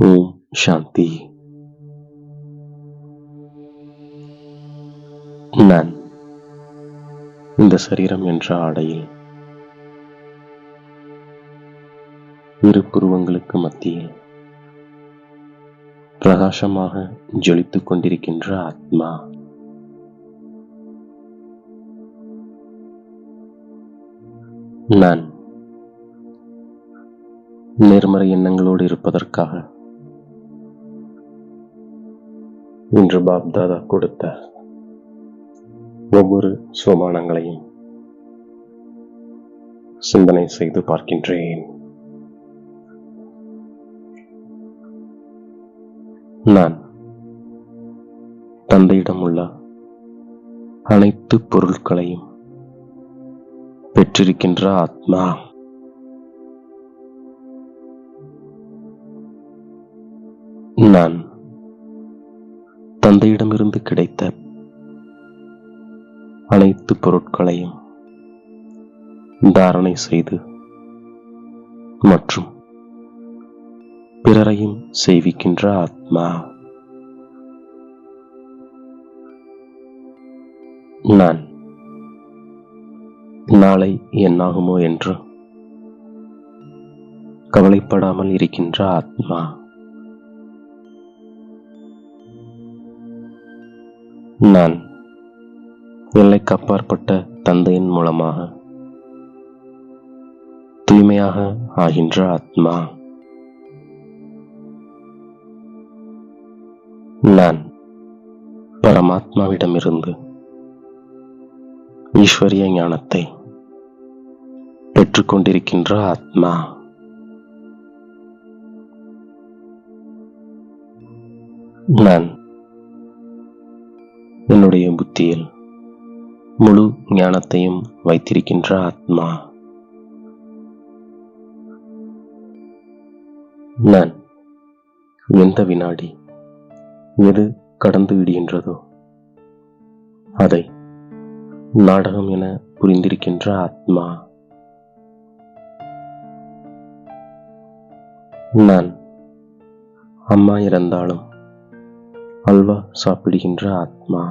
ஓம் சாந்தி. நான் இந்த சரீரம் என்ற ஆடையில் இரு புருவங்களுக்கு மத்தியில் பிரகாசமாக ஜொலித்துக் கொண்டிருக்கின்ற ஆத்மா. நான் நேர்மறை எண்ணங்களோடு இருப்பதற்காக இன்று பாப்தாதா கொடுத்த ஒவ்வொரு சோமானங்களையும் சிந்தனை செய்து பார்க்கின்றேன். நான் தந்தையிடம் உள்ள அனைத்து பொருட்களையும் பெற்றிருக்கின்ற ஆத்மா. நான் தந்தையிடமிருந்து கிடைத்த அனைத்து பொருட்களையும் தாரணை செய்து மற்றும் பிறரையும் செய்விக்கின்ற ஆத்மா. நான் நாளை என்னாகுமோ என்று கவலைப்படாமல் இருக்கின்ற ஆத்மா. நான் எல்லைக்கு அப்பாற்பட்ட தந்தையின் மூலமாக தூய்மையாக ஆகின்ற ஆத்மா. நான் பரமாத்மாவிடமிருந்து ஈஸ்வரிய ஞானத்தை பெற்றுக்கொண்டிருக்கின்ற ஆத்மா. நான் என்னுடைய புத்தியில் முழு ஞானத்தையும் வைத்திருக்கின்ற ஆத்மா. நான் எந்த வினாடி எது கடந்து விடுகின்றதோ அதை நாடகம் என புரிந்திருக்கின்ற ஆத்மா. நான் அம்மா இறந்தாலும் அல்வா சாப்பிடுகின்ற ஆத்மா.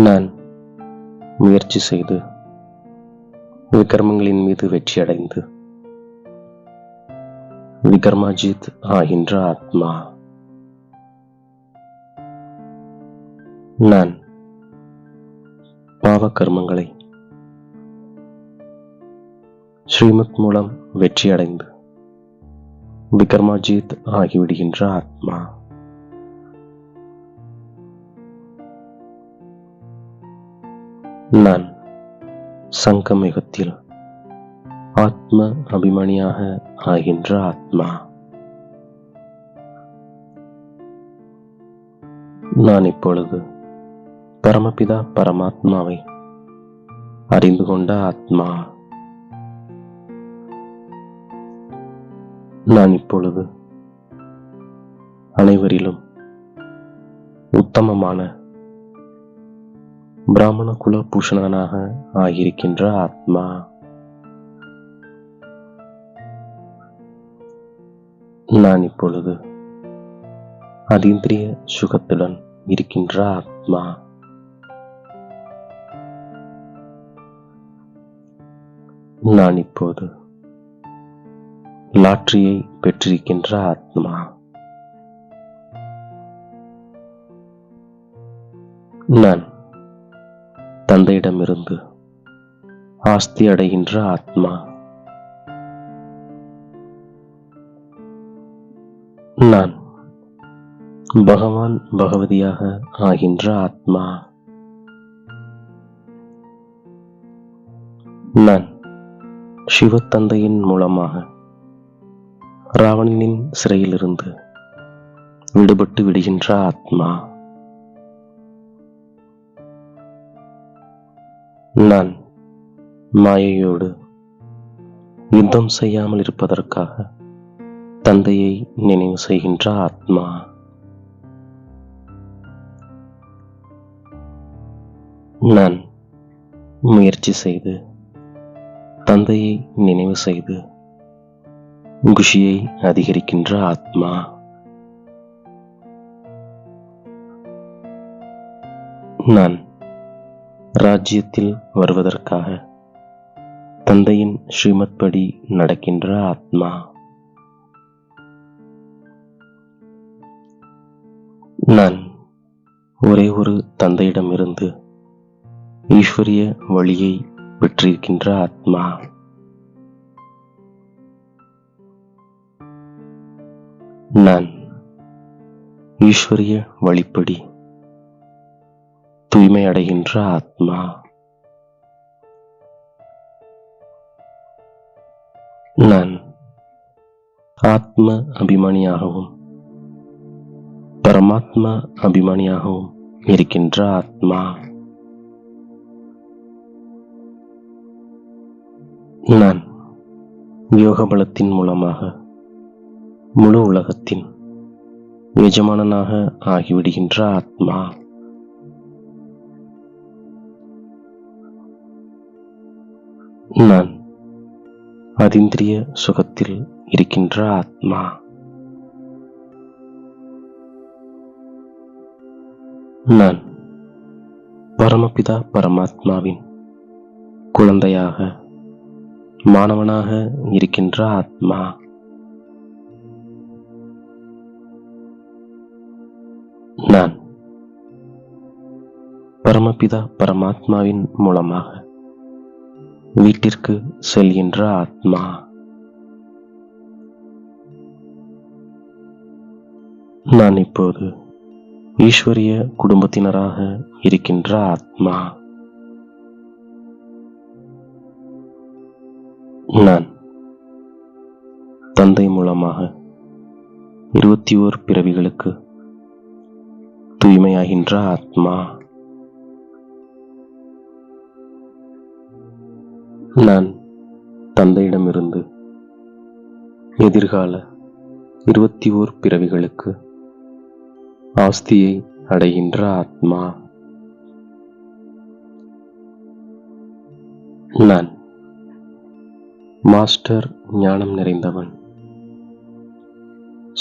நான் முயற்சி செய்து விகர்மங்களின் மீது வெற்றி அடைந்து விகர்மாஜித் ஆகின்ற ஆத்மா. நான் பாவ கர்மங்களை ஸ்ரீமத் மூலம் வெற்றி அடைந்து விகர்மாஜித் ஆகிவிடுகின்ற ஆத்மா. நான் சங்கமயுகத்தில் ஆத்ம அபிமானியாக ஆகின்ற ஆத்மா. நான் இப்பொழுது பரமபிதா பரமாத்மாவை அறிந்து கொண்ட ஆத்மா. நான் இப்பொழுது அனைவரிலும் உத்தமமான பிராமண குல பூஷணனாக ஆகியிருக்கின்ற ஆத்மா. நான் இப்பொழுது அதீந்திரிய சுகத்துடன் இருக்கின்ற ஆத்மா. நான் இப்போது லாட்டரியை பெற்றிருக்கின்ற ஆத்மா. நான் தந்தையிடமிருந்து ஆஸ்தி அடைகின்ற ஆத்மா. நான் பகவான் பகவதியாக ஆகின்ற ஆத்மா. நான் சிவத்தந்தையின் மூலமாக ராவணனின் சிறையிலிருந்து விடுபட்டு விடுகின்ற ஆத்மா. நான் மாயையோடு யுத்தம் செய்யாமல் இருப்பதற்காக தந்தையை நினைவு செய்கின்ற ஆத்மா. நான் முயற்சி செய்து தந்தையை நினைவு செய்து குஷியை அதிகரிக்கின்ற ஆத்மா. நான் ராஜ்யத்தில் வருவதற்காக தந்தையின் ஸ்ரீமத் படி நடக்கின்ற ஆத்மா. நான் ஒரே ஒரு தந்தையிடமிருந்து ஈஸ்வரிய வழியை பெற்றிருக்கின்ற ஆத்மா. நான் ஈஸ்வரிய வழிப்படி தூய்மை அடைகின்ற ஆத்மா. நான் ஆத்ம அபிமானியாகவும் பரமாத்மா அபிமானியாகவும் இருக்கின்ற ஆத்மா. நான் யோக பலத்தின் மூலமாக முழு உலகத்தின் எஜமானனாக ஆகிவிடுகின்ற ஆத்மா. நான் அதீந்திரிய சுகத்தில் இருக்கின்ற ஆத்மா. நான் பரமபிதா பரமாத்மாவின் குழந்தையாக மாணவனாக இருக்கின்ற ஆத்மா. நான் பரமபிதா பரமாத்மாவின் மூலமாக வீட்டிற்கு செல்கின்ற ஆத்மா. நான் இப்போது ஈஸ்வரிய குடும்பத்தினராக இருக்கின்ற ஆத்மா. நான் தந்தை மூலமாக 21 பிறவிகளுக்கு தூய்மையாகின்ற ஆத்மா. நான் தந்தையிடமிருந்து எதிர்கால 21 பிறவிகளுக்கு ஆஸ்தியை அடைகின்ற ஆத்மா. நான் மாஸ்டர் ஞானம் நிறைந்தவன்,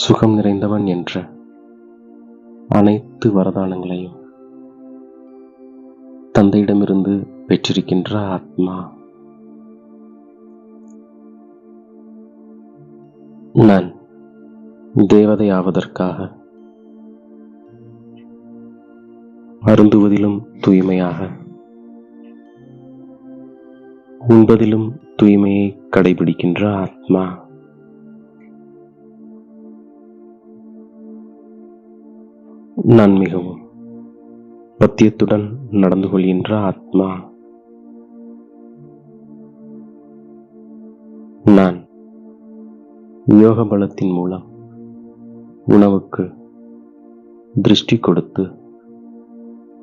சுகம் நிறைந்தவன் என்ற அனைத்து வரதானங்களையும் தந்தையிடமிருந்து பெற்றிருக்கின்ற ஆத்மா. நான் தேவதை ஆவதற்காக அருந்துவதிலும் தூய்மையாக, உண்பதிலும் தூய்மையை கடைபிடிக்கின்ற ஆத்மா. நான் மிகவும் பத்தியத்துடன் நடந்து கொள்கின்ற ஆத்மா. நான் யோக பலத்தின் மூலம் உணவுக்கு திருஷ்டி கொடுத்து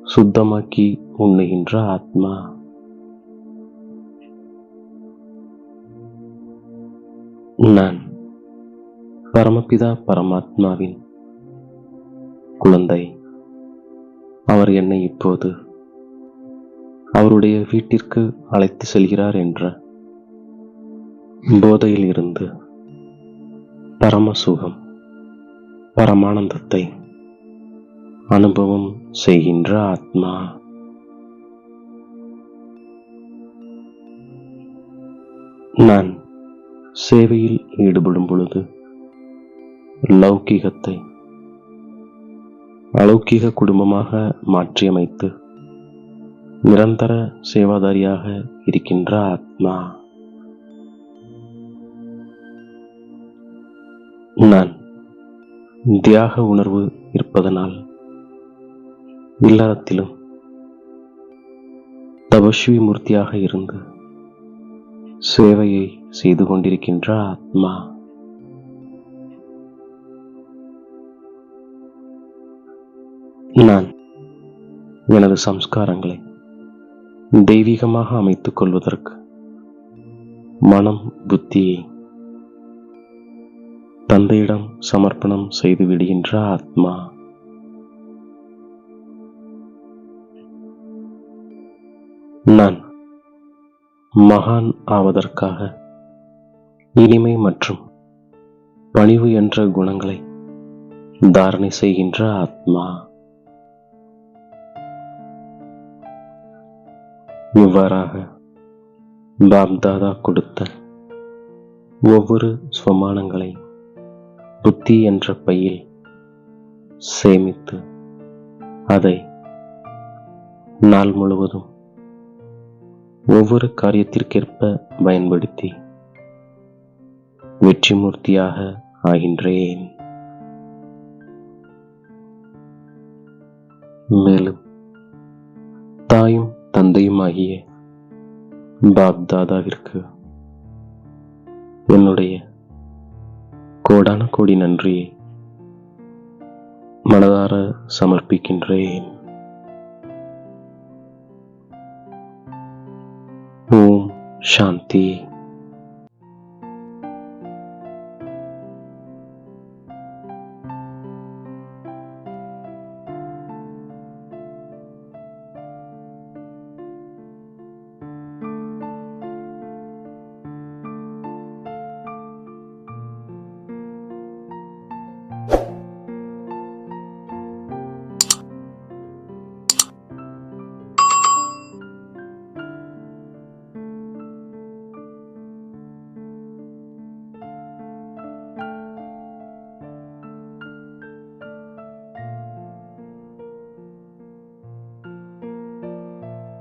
சுத்தமாக்கி உண்ணுகின்ற ஆத்மா. நான் பரமபிதா பரமாத்மாவின் குழந்தை. அவர் என்னை இப்போது அவருடைய வீட்டிற்கு அழைத்து செல்கிறார் என்ற போதையில் இருந்து பரமசுகம், பரமானந்தத்தை அனுபவம் செய்கின்ற ஆத்மா. நான் சேவையில் ஈடுபடும் பொழுது லௌகிகத்தை அலௌகிக குடும்பமாக மாற்றியமைத்து நிரந்தர சேவாதாரியாக இருக்கின்ற ஆத்மா. நான் தியாக உணர்வு இருப்பதனால் இல்லறத்திலும் தபஸ்வி மூர்த்தியாக இருந்து சேவையை செய்து கொண்டிருக்கின்ற ஆத்மா. நான் எனது சம்ஸ்காரங்களை தெய்வீகமாக அமைத்துக் கொள்வதற்கு மனம் புத்தியை தந்தையிடம் சமர்ப்பணம் செய்து விடுகின்ற ஆத்மா. நான் மகான் ஆவதற்காக இனிமை மற்றும் பணிவு என்ற குணங்களை தாரணை செய்கின்ற ஆத்மா. இவ்வாறாக பாப்தாதா கொடுத்த ஒவ்வொரு ஸ்வமானங்களை புத்தி என்ற பையில் சேமித்து அதை நாள் முழுவதும் ஒவ்வொரு காரியத்திற்கேற்ப பயன்படுத்தி வெற்றிமூர்த்தியாக ஆகின்றேன். மேலும் தாயும் தந்தையுமாகிய பாப்தாதாவிற்கு என்னுடைய கோடான கோடி நன்றியை மனதார சமர்ப்பிக்கின்றேன். ஓம் சாந்தி.